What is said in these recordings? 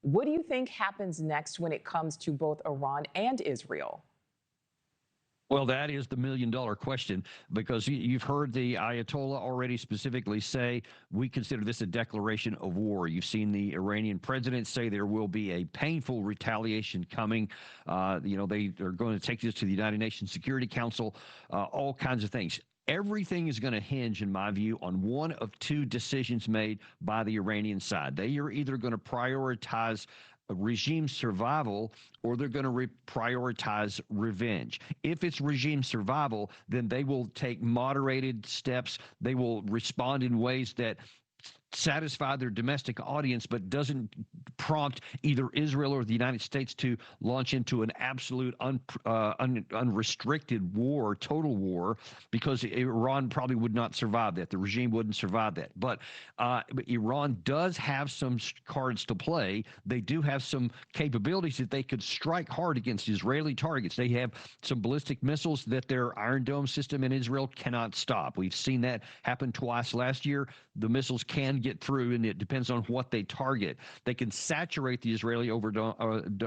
What do you think happens next when it comes to both Iran and Israel? Well, that is the million-dollar question, because you've heard the Ayatollah already specifically say, we consider this a declaration of war. You've seen the Iranian president say there will be a painful retaliation coming. They are going to take this to the United Nations Security Council, all kinds of things. Everything is going to hinge, in my view, on one of two decisions made by the Iranian side. They are either going to prioritize regime survival, or they're going to prioritize revenge. If it's regime survival, then they will take moderated steps. They will respond in ways that satisfy their domestic audience, but doesn't prompt either Israel or the United States to launch into an absolute unrestricted war, total war, because Iran probably would not survive that. The regime wouldn't survive that. But Iran does have some cards to play. They do have some capabilities that they could strike hard against Israeli targets. They have some ballistic missiles that their Iron Dome system in Israel cannot stop. We've seen that happen twice last year. The missiles can get through, and it depends on what they target. They can saturate the Israeli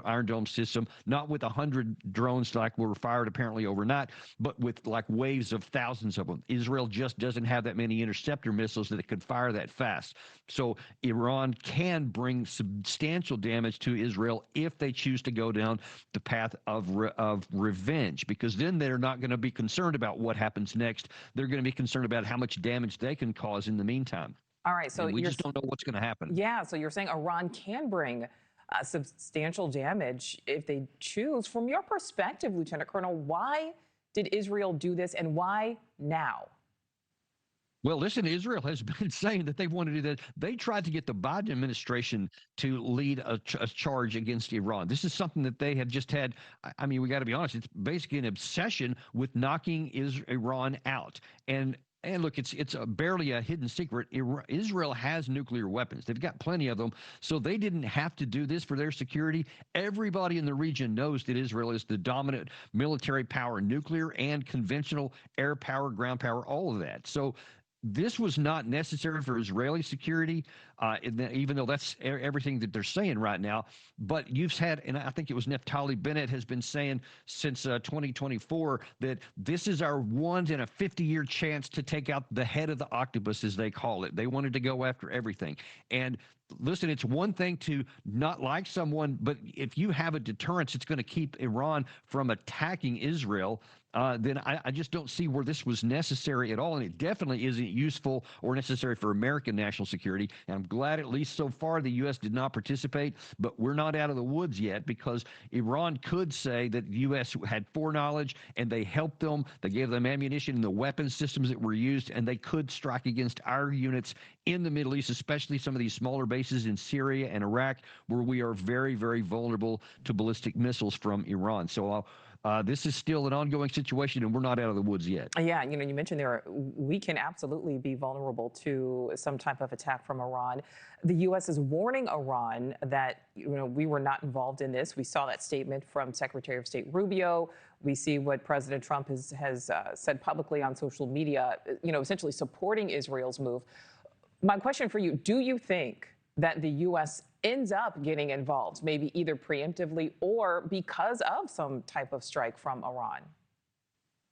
Iron Dome system, not with 100 drones like were fired apparently overnight, but with like waves of thousands of them. Israel just doesn't have that many interceptor missiles that it could fire that fast. So Iran can bring substantial damage to Israel if they choose to go down the path of revenge, because then they're not going to be concerned about what happens next. They're going to be concerned about how much damage they can cause in the meantime. All right, so we just don't know what's going to happen. Yeah, so you're saying Iran can bring substantial damage if they choose. From your perspective, Lieutenant Colonel, why did Israel do this, and why now? Well, listen, Israel has been saying that they want to do that. They tried to get the Biden administration to lead a charge against Iran. This is something that they have just had. I mean, we got to be honest. It's basically an obsession with knocking Iran out. And look, it's barely a hidden secret. Israel has nuclear weapons. They've got plenty of them, so they didn't have to do this for their security. Everybody in the region knows that Israel is the dominant military power, nuclear and conventional, air power, ground power, all of that. So this was not necessary for Israeli security, even though that's everything that they're saying right now. But you've had, and I think it was Naftali Bennett has been saying since 2024 that this is our once in a 50-year chance to take out the head of the octopus, as they call it. They wanted to go after everything. And listen, it's one thing to not like someone, but if you have a deterrence, it's going to keep Iran from attacking Israel. Then I just don't see where this was necessary at all, and it definitely isn't useful or necessary for American national security. And I'm glad, at least so far, the U.S. did not participate, but we're not out of the woods yet, because Iran could say that the U.S. had foreknowledge and they helped them. They gave them ammunition and the weapons systems that were used, and they could strike against our units in the Middle East, especially some of these smaller bases in Syria and Iraq, where we are very, very vulnerable to ballistic missiles from Iran. So this is still an ongoing situation, and we're not out of the woods yet. Yeah, you mentioned we can absolutely be vulnerable to some type of attack from Iran. The U.S. is warning Iran that we were not involved in this. We saw that statement from Secretary of State Rubio. We see what President Trump has said publicly on social media, essentially supporting Israel's move. My question for you: do you think that the U.S. ends up getting involved, maybe either preemptively or because of some type of strike from Iran?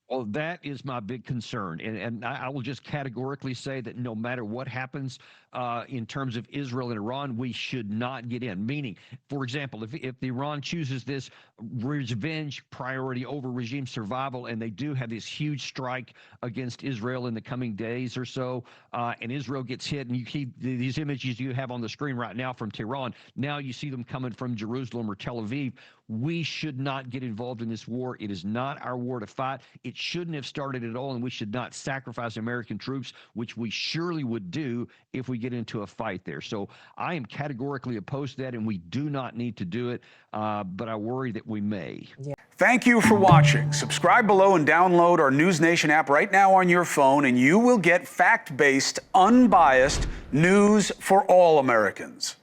Well, that is my big concern. And I will just categorically say that no matter what happens in terms of Israel and Iran, we should not get in. Meaning, for example, if Iran chooses this revenge priority over regime survival, and they do have this huge strike against Israel in the coming days or so, and Israel gets hit, and you keep these images you have on the screen right now from Tehran, now you see them coming from Jerusalem or Tel Aviv. We should not get involved in this war. It is not our war to fight. It shouldn't have started at all, and we should not sacrifice American troops, which we surely would do if we get into a fight there. So I am categorically opposed to that, and we do not need to do it, but I worry that we may. Yeah. Thank you for watching. Subscribe below and download our NewsNation app right now on your phone, and you will get fact-based, unbiased news for all Americans.